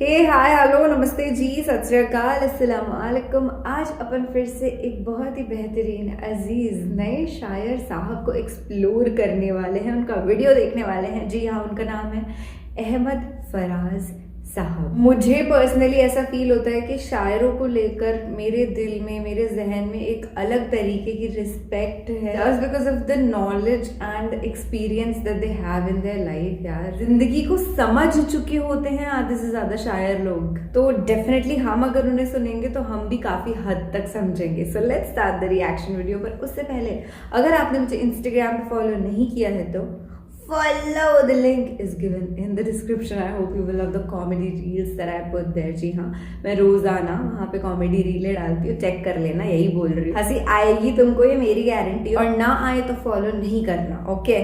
हे hi hello नमस्ते जी सत श्री अकाल अस्सलाम वालेकुम। आज अपन फिर से एक बहुत ही बेहतरीन अजीज़ नए शायर साहब को एक्सप्लोर करने वाले हैं, उनका वीडियो देखने वाले हैं। जी हाँ, उनका नाम है अहमद फराज साहब। मुझे पर्सनली ऐसा फील होता है कि शायरों को लेकर मेरे दिल में, मेरे जहन में एक अलग तरीके की रिस्पेक्ट है, just because of the knowledge and experience that they have in their life. यार, जिंदगी को समझ चुके होते हैं आधे से ज्यादा शायर लोग, तो डेफिनेटली हम अगर उन्हें सुनेंगे तो हम भी काफी हद तक समझेंगे। So let's start the reaction video. पर उससे पहले अगर आपने मुझे इंस्टाग्राम पे फॉलो नहीं किया है तो follow, the link is given in the description. I hope you will love the comedy reels that I put there. जी हाँ, मैं रोजाना वहाँ पे कॉमेडी रीलें डालती हूँ, चेक कर लेना, यही बोल रही हूँ। हंसी आएगी तुमको, ये मेरी गारंटी, और ना आए तो फॉलो नहीं करना, ओके।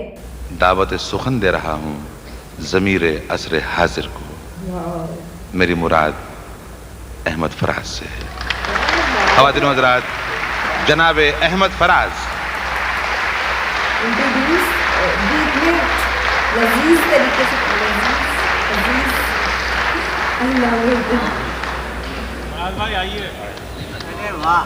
दावत सुखन दे रहा हूँ ज़मीरे असर हाजिर को, मेरी मुराद अहमद फराज से है। ख़वातीन व हज़रात, जनाब अहमद फराज। इंट्रोड्यूस लजीज तरीके से, भाई आइए। अरे वाह,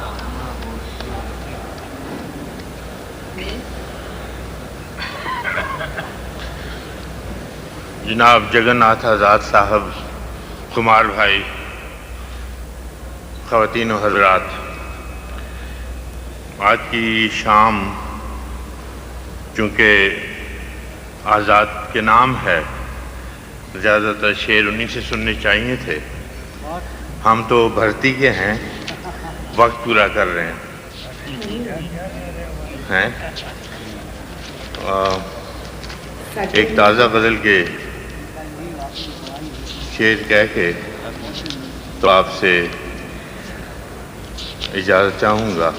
जनाब जगन्नाथ आज़ाद साहब, कुमार भाई, ख़वातीन व हज़रात, आज की शाम चूँकि आज़ाद के नाम है, ज़्यादातर शेर उन्हीं से सुनने चाहिए थे। हम तो भर्ती के हैं, वक्त पूरा कर रहे हैं। एक ताज़ा गज़ल के शेर कह के तो आपसे इजाज़त चाहूँगा।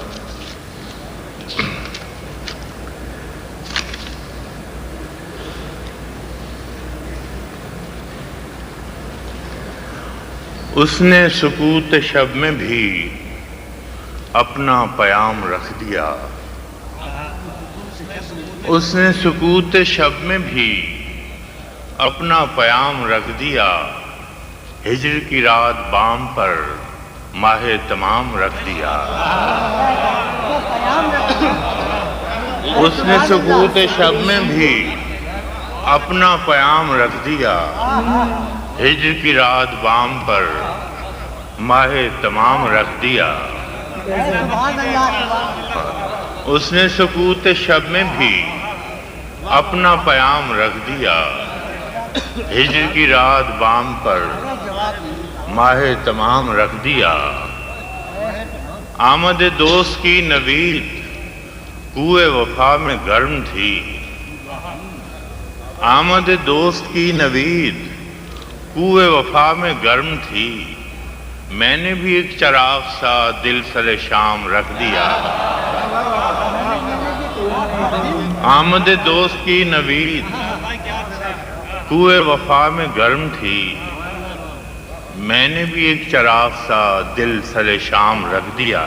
उसने सुकूत शब में भी अपना पयाम रख दिया, उसने सुकूत शब में भी अपना पयाम रख दिया, हिजर की रात बाम पर माहे तमाम रख दिया। उसने सुकूत शब में भी अपना पयाम रख दिया, हिजर की रात बाम पर माहे तमाम रख दिया। उसने सुकूत शब में भी अपना पयाम रख दिया, हिजर की रात बाम पर माहे तमाम रख दिया। आमद दोस्त की नवीद कुए वफा में गर्म थी, आमद दोस्त की नवीद कुए वफा में गर्म थी, मैंने भी एक चराग सा दिल सरे शाम रख दिया। आमद दोस्त की नवीद कुए वफा में गर्म थी, मैंने भी एक चराग सा दिल सरे शाम रख दिया।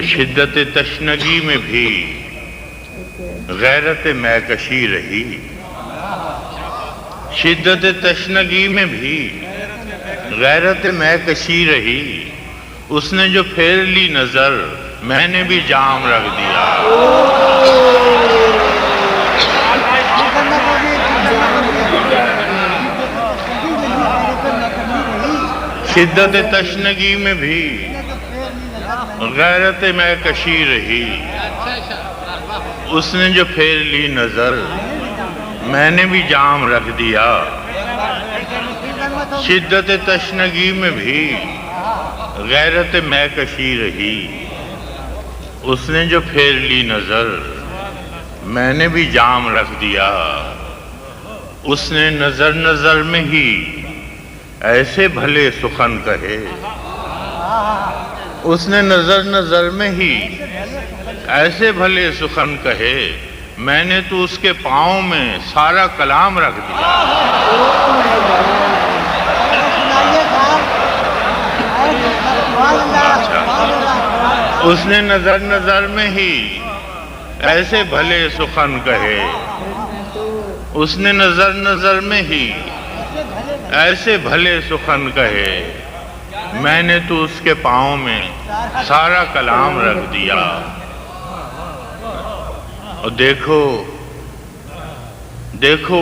शिद्दत तशनगी में भी गैरत मैकशी रही, शिद्दत तशनगी में भी गैरत मैकशी रही, उसने जो फेर ली नजर मैंने भी जाम रख दिया। शिद्दत तशनगी में भी गैरत मैकशी रही, उसने जो फेर ली नजर मैंने भी जाम रख दिया। शिद्दत तशनगी में भी गैरत मैकशी रही, उसने जो फेर ली नजर मैंने भी जाम रख दिया। उसने नजर नजर में ही ऐसे भले सुखन कहे, उसने नजर नजर में ही ऐसे भले सुखन कहे, मैंने तो उसके पाँव में सारा कलाम रख दिया। उसने नजर नजर में ही ऐसे भले सुखन कहे, उसने नजर नजर में ही ایسے بھلے سخن کہے میں نے تو اس کے پاؤں میں سارا کلام رکھ دیا. اور دیکھو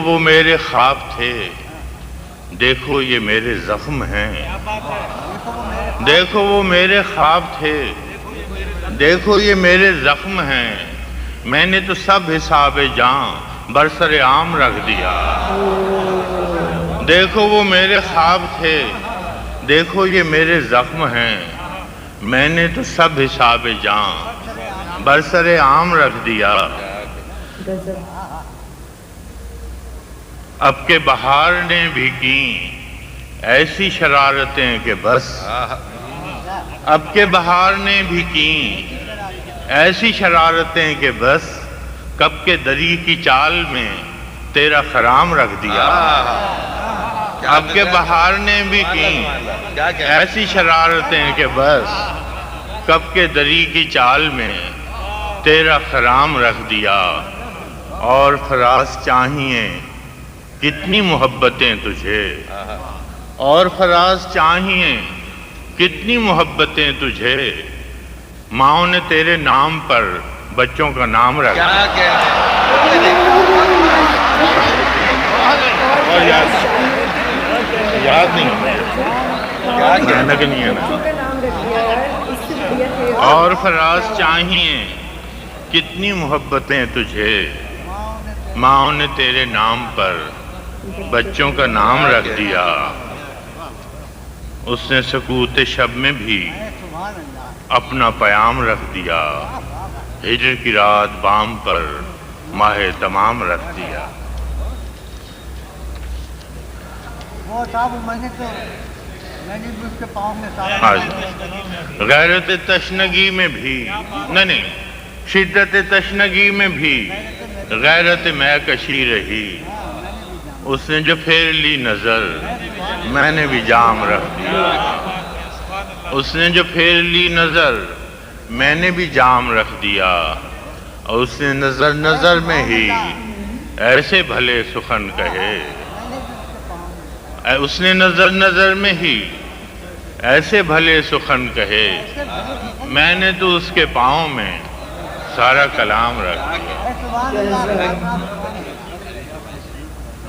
وہ میرے خواب تھے, دیکھو یہ میرے زخم ہیں. دیکھو وہ میرے خواب تھے, دیکھو یہ میرے زخم ہیں. میں نے تو سب حساب جاں برسر عام رکھ دیا. دیکھو وہ میرے خواب تھے, دیکھو یہ میرے زخم ہیں. میں نے تو سب حساب جاں برسر عام رکھ دیا. اب کے بہار نے بھی کی ایسی شرارتیں کہ بس. اب کے بہار نے بھی کی ایسی شرارتیں کہ بس. کب کے دری کی چال میں تیرا خرام رکھ دیا. اب کے بہار نے بھی کی ایسی شرارتیں کہ بس. کب کے دری کی چال میں تیرا خرام رکھ دیا. اور فراز چاہیے کتنی محبتیں تجھے, اور فراز چاہیے کتنی محبتیں تجھے. ماؤں نے تیرے نام پر بچوں کا نام رکھ دیا. اور یاد نہیں ہے نا. اور فراز چاہیے کتنی محبتیں تجھے. ماؤں نے تیرے نام پر بچوں کا نام رکھ دیا. اس نے سکوت شب میں بھی اپنا پیام رکھ دیا. ہجر کی رات بام پر ماہ تمام رکھ دیا. غیرت تشنگی میں بھی نہیں, شدت تشنگی میں بھی غیرت میں کشی رہی. اس نے جو پھیر لی نظر میں نے بھی جام رکھ دیا. اس نے جو پھیر لی نظر میں نے بھی جام رکھ دیا. اور اس نے نظر نظر میں ہی ایسے بھلے سخن کہے. اس نے نظر نظر میں ہی ایسے بھلے سخن کہے. میں نے تو اس کے پاؤں میں سارا کلام رکھ دیا.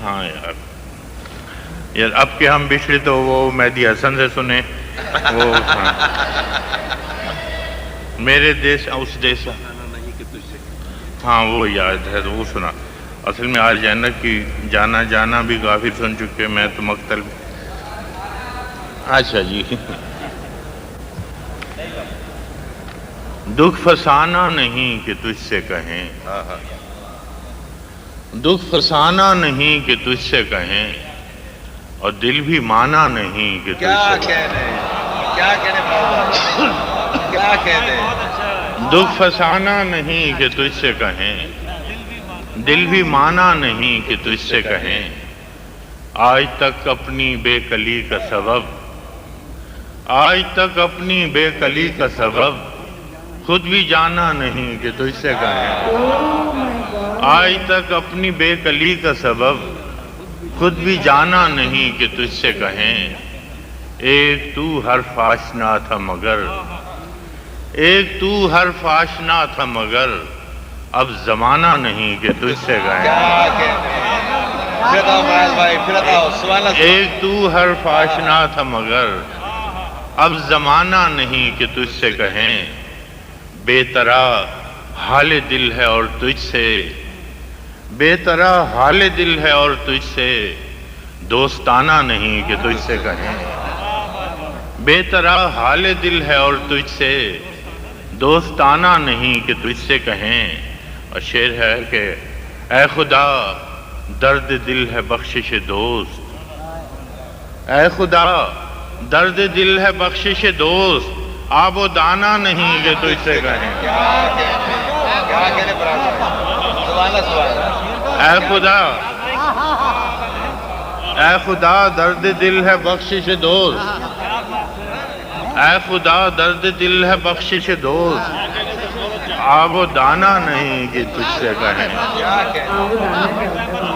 ہاں یار اب کہ ہم بچھڑے تو وہ مہدی حسن سے سنے. وہ میرے دیش اس دیش, ہاں وہ یاد ہے تو وہ سنا. اصل میں آج جنت کی جانا بھی کافی سن چکے. میں تو مقتل. اچھا جی. دکھ فسانہ نہیں کہ تجھ سے کہیں, دکھ فسانہ نہیں کہ تجھ سے کہیں. اور دل بھی مانا نہیں کہ تجھ سے کہیں. کیا کہنے دکھ فسانہ نہیں کہ تجھ سے کہیں. دل بھی مانا نہیں کہ تجھ سے کہیں. آج تک اپنی بے کلی کا سبب, آج تک اپنی بے کلی کا سبب خود بھی جانا نہیں کہ تجھ سے کہیں. آج تک اپنی بے کلی کا سبب خود بھی جانا نہیں کہ تجھ سے کہیں. ایک تو حرف آشنا تھا مگر, ایک تو حرف آشنا تھا مگر اب زمانہ نہیں کہ تجھ سے کہیں. ایک تو حرف آشنا تھا مگر اب زمانہ نہیں کہ تجھ سے کہیں. بے طرح حال دل ہے اور تجھ سے, بے طرح حال دل ہے اور تجھ سے دوستانہ نہیں کہ تجھ سے کہیں. بے طرح حال دل ہے اور تجھ سے دوستانہ نہیں کہ تجھ سے کہیں. اور شعر ہے کہ اے خدا درد دل ہے بخشش دوست, اے خدا درد دل ہے بخشش دوست آب و دانہ نہیں کہ تجھ سے کہیں. اے خدا, اے خدا درد دل ہے بخشش دوست, اے خدا درد دل ہے بخشش دوست آب و دانہ نہیں کہ تجھ سے کہیں. آب و دانہ کیا ہوتا ہے؟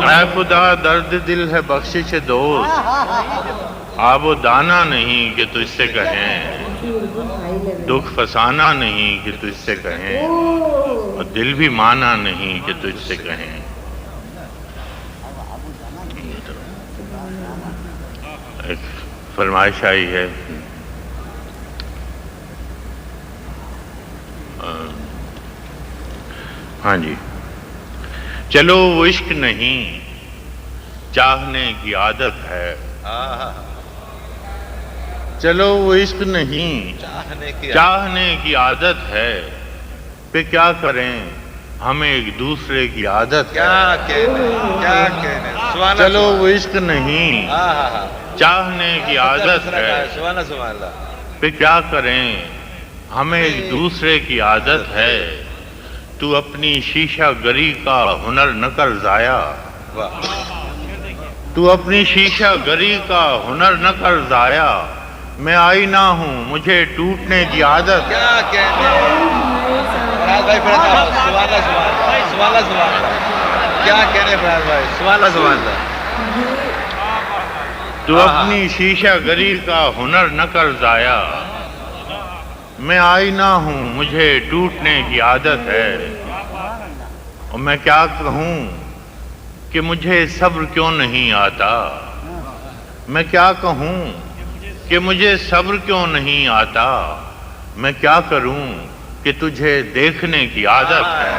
اے خدا درد دل ہے بخشش دوست، آب و دانہ نہیں کہ تجھ سے کہیں، بالکل ہائی لیول. دکھ فسانہ نہیں کہ تجھ سے کہیں، اوہ، اور دل بھی مانا نہیں کہ تجھ سے کہیں. ایک فرمائش آئی ہے، ہاں جی، چلو وہ عشق نہیں چاہنے کی عادت ہے، چلو وہ عشق نہیں چاہنے کی عادت ہے، پہ کیا کریں ہمیں ایک دوسرے کی عادت ہے. چلو وہ عشق نہیں چاہنے کی عادت ہے، پہ کیا کریں ہمیں ایک دوسرے کی عادت ہے. تو اپنی شیشہ گری کا ہنر نہ کر ضائع، تو اپنی شیشہ گری کا ہنر نہ کر ضائع، میں آئینہ ہوں مجھے ٹوٹنے کی عادت ہے. تو اپنی شیشہ گری کا ہنر نہ کر ضائع، میں آئینہ ہوں مجھے ٹوٹنے کی عادت ہے. اور میں کیا کہوں کہ مجھے صبر کیوں نہیں آتا، میں کیا کہوں کہ مجھے صبر کیوں نہیں آتا، میں کیا کروں کہ تجھے دیکھنے کی عادت ہے.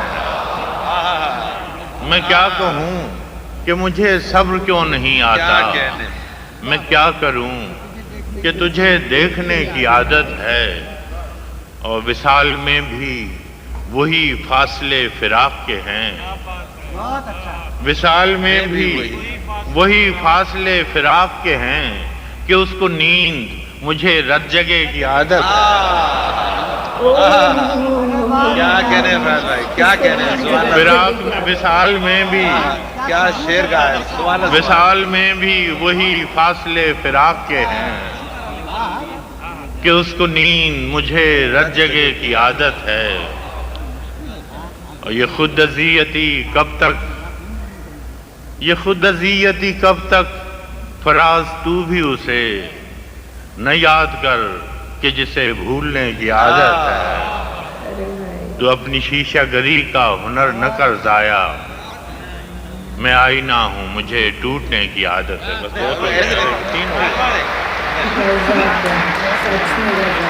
میں کیا کہوں کہ مجھے صبر کیوں نہیں آتا، میں کیا کروں کہ تجھے دیکھنے کی عادت ہے. اور وصال میں بھی وہی فاصلے فراق کے ہیں، وصال میں بھی وہی فاصلے فراق کے ہیں کہ اس کو نیند مجھے رت جگے کی عادت ہے. کیا کہنے فراز بھائی، کیا کہنے. فراق وصال میں بھی کیا شعر کا ہے. سبحان اللہ. وصال میں بھی وہی فاصلے فراق کے ہیں کہ اس کو نیند مجھے رت جگے کی عادت ہے. اور یہ خود اذیتی کب تک، یہ خود اذیتی کب تک، فراز تو بھی اسے نہ یاد کر کہ جسے بھولنے کی عادت ہے. ارے بھائی، تو اپنی شیشہ گری کا ہنر نہ کر ضائع، میں آئینہ ہوں مجھے ٹوٹنے کی عادت ہے. بس دو تو ہیں، تین ہو گئے. غضب ہے، سچ میں غضب.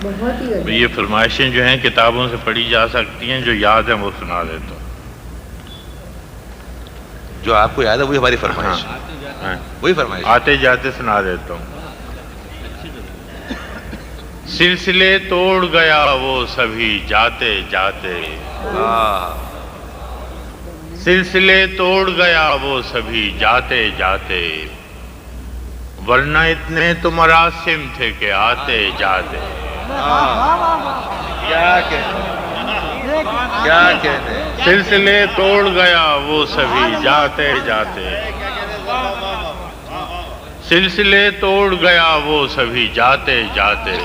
بہت ہی غضب. یہ فرمائشیں جو ہیں کتابوں سے پڑھی جا سکتی ہیں، جو یاد ہیں وہ سنا دیتا ہوں. جو آپ کو یاد ہے وہی ہماری فرمائش ہے. ہاں، وہی فرمائش. آتے جاتے سنا دیتا ہوں. سلسلے توڑ گیا وہ سبھی جاتے جاتے، سلسلے توڑ گیا وہ سبھی جاتے جاتے، ورنہ اتنے تو مراسم تھے کہ آتے جاتے. کیا کہنے، کیا کہنے. سلسلے توڑ گیا وہ سبھی جاتے جاتے، سلسلے توڑ گیا وہ سبھی جاتے جاتے،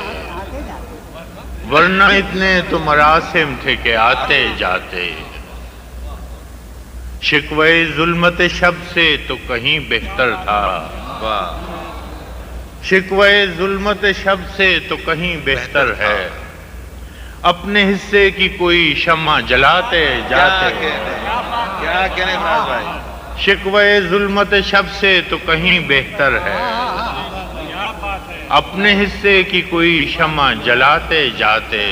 ورنہ اتنے تو مراسم تھے کہ آتے جاتے. شکوے ظلمت شب سے تو کہیں بہتر تھا، شکوے ظلمت شب سے تو کہیں بہتر ہے، اپنے حصے کی کوئی شمع جلاتے جاتے. کیا کہنے فراز بھائی. شکوے ظلمت شب سے تو کہیں بہتر ہے، اپنے حصے کی کوئی شمع جلاتے جاتے.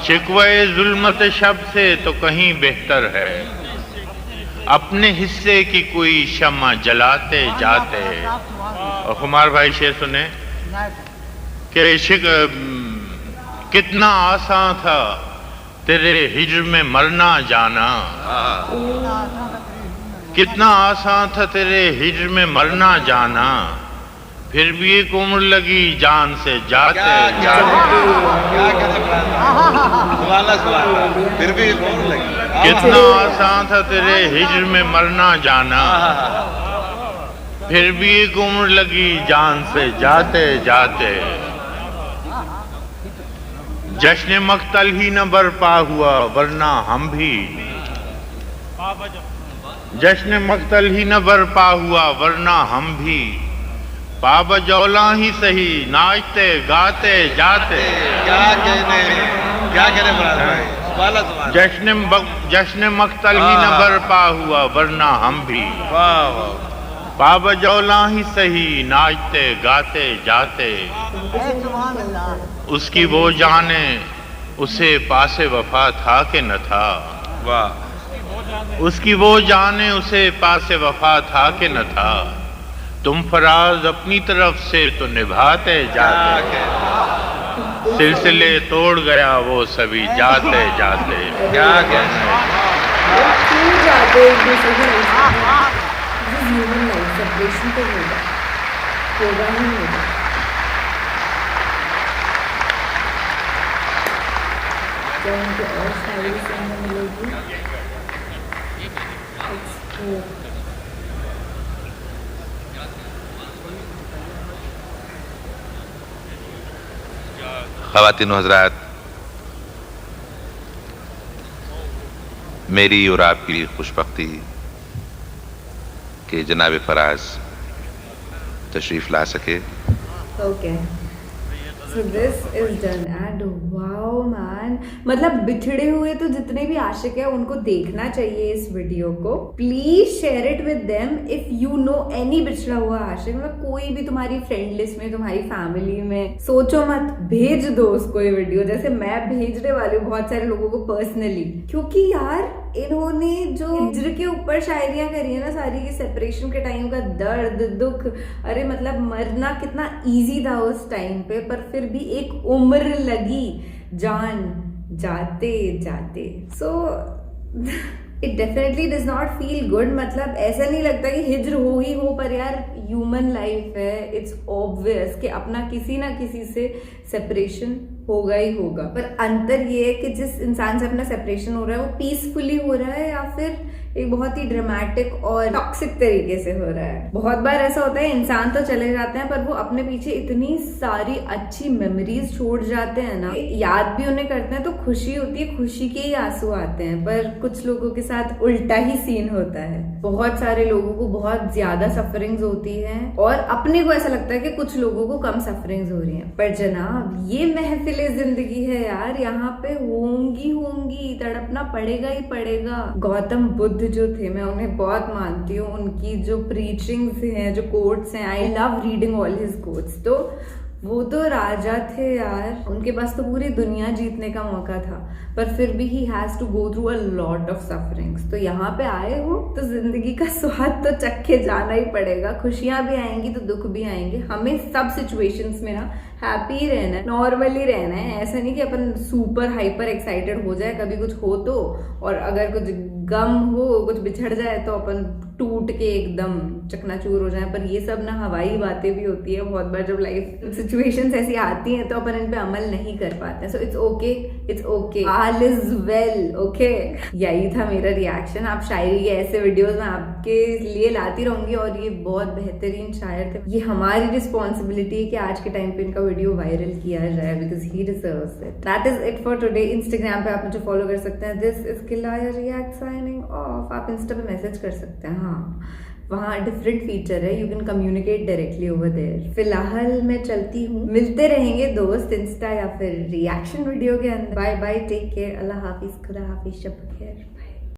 شکوے ظلمت شب سے تو کہیں بہتر ہے، اپنے حصے کی کوئی شمع جلاتے جاتے. اور خمار بھائی شعر سنیں کہ کتنا آسان تھا تیرے ہجر میں مرنا جانا، کتنا آسان تھا تیرے ہجر میں مرنا جانا، پھر بھی ایک عمر لگی جان سے جاتے جاتے. کیا کہنے فراز بھائی. سبحان اللہ، سبحان اللہ. پھر بھی عمر لگی. کتنا آسان تھا تیرے ہجر میں مرنا جانا، फिर भी एक उम्र लगी जान से जाते जाते, जश्न मक्तल ही न बरपा हुआ वरना हम भी, जश्न मक्तल ही न बरपा हुआ वरना हम भी, पाबजौला ही सही नाचते गाते जाते। क्या कहने मुराद भाई, सुभान अल्लाह। जश्न मक्तल ही न बरपा हुआ वरना हम भी, वाह वाह, पाबजौला ही सही नाचते गाते जाते। उसकी वो जाने उसे पासे वफा था कि न था, वाह। उसकी वो जाने उसे पासे वफा था कि न था, तुम फराज अपनी तरफ से तो निभाते जाते, सिलसिले तोड़ गया वो सभी जाते जाते। क्या कहना है, क्यों जाते एक दूसरे की लाइफ? ह्यूमन लाइफ सेपरेशन तो होगा ही होगा। क्या उनको और शायरी सुनने मिलेगी? ख़वातीन व हज़रात, मेरी और आपके लिए खुशबख्ती कि जनाब फराज तशरीफ़ ला सके। Okay. So this is done and wow man, मतलब बिछड़े हुए तो जितने भी आशिक हैं उनको देखना चाहिए इस वीडियो को। Please share it with them if you know any बिछड़ा हुआ आशिक, मतलब कोई भी तुम्हारी फ्रेंड लिस्ट में, तुम्हारी फैमिली में, सोचो मत, भेज दो उसको ये वीडियो, जैसे मैं भेजने वाली हूँ बहुत सारे लोगों को पर्सनली, क्योंकि यार इन्होंने जो हिज्र के ऊपर शायरियां करी है ना सारी, की सेपरेशन के टाइम का दर्द दुख, अरे मतलब मरना कितना इजी था उस टाइम पे, पर फिर भी एक उम्र लगी जान जाते जाते। So it definitely does not feel good, मतलब ऐसा नहीं लगता कि हिज्र हो ही हो, पर यार ह्यूमन लाइफ है, इट्स ऑब्वियस कि अपना किसी ना किसी से सेपरेशन होगा ही होगा। पर अंतर ये है कि जिस इंसान से अपना सेपरेशन हो रहा है वो पीसफुली हो रहा है या फिर एक बहुत ही ड्रामेटिक और टॉक्सिक तरीके से हो रहा है। बहुत बार ऐसा होता है इंसान तो चले जाते हैं पर वो अपने पीछे इतनी सारी अच्छी मेमोरीज छोड़ जाते हैं ना, याद भी उन्हें करते हैं तो खुशी होती है, खुशी के ही आंसू आते हैं। पर कुछ लोगों के साथ उल्टा ही सीन होता है, बहुत सारे लोगों को बहुत ज्यादा सफरिंग्स होती है और अपने को ऐसा लगता है कि कुछ लोगों को कम सफरिंग्स हो रही हैं। पर जनाब ये महफिले जिंदगी है यार, यहाँ पे होंगी, तड़पना पड़ेगा ही पड़ेगा। गौतम बुद्ध जो थे, मैं उन्हें बहुत मानती हूँ, उनकी जो प्रीचिंग्स हैं, जो कोट्स हैं, I love reading all his quotes. तो वो तो राजा थे यार, उनके पास तो पूरी दुनिया जीतने का मौका था, पर फिर भी he has to go through a lot of sufferings. तो यहाँ पे आए हो तो जिंदगी का स्वाद तो चखे जाना ही पड़ेगा, खुशियां भी आएंगी तो दुख भी आएंगे। हमें सब सिचुएशंस में ना हैप्पी रहना है, नॉर्मली रहना है, ऐसा नहीं कि अपन सुपर हाइपर एक्साइटेड हो जाए कभी कुछ हो तो, और अगर कुछ गम हो, कुछ बिछड़ जाए तो अपन टूट के एकदम चकनाचूर हो जाए। पर ये सब ना हवाई बातें भी होती है बहुत बार, जब लाइफ सिचुएशंस ऐसी आती हैं तो अपन इन पे अमल नहीं कर पाते हैं। So it's okay, all is well, okay. यही था मेरा रिएक्शन। आप शायरी के ऐसे वीडियोस में आपके लिए लाती रहूंगी और ये बहुत बेहतरीन शायर थे। ये हमारी रिस्पॉन्सिबिलिटी है कि आज के टाइम पे इनका वीडियो वायरल किया जाए, because he deserves it. That is it for today. Instagram पे आप मुझे फॉलो कर सकते हैं, दिस इज किलाया रिएक्ट साइनिंग ऑफ। आप इंस्टा पे मैसेज कर सकते हैं, हाँ वहाँ डिफरेंट फीचर है, you can communicate directly over there. फिलहाल मैं चलती हूँ, मिलते रहेंगे दोस्त इंस्टा या फिर रिएक्शन वीडियो के अंदर। बाय बाय, टेक केयर, अल्लाह हाफिज, खुदा हाफिज, शब खैर।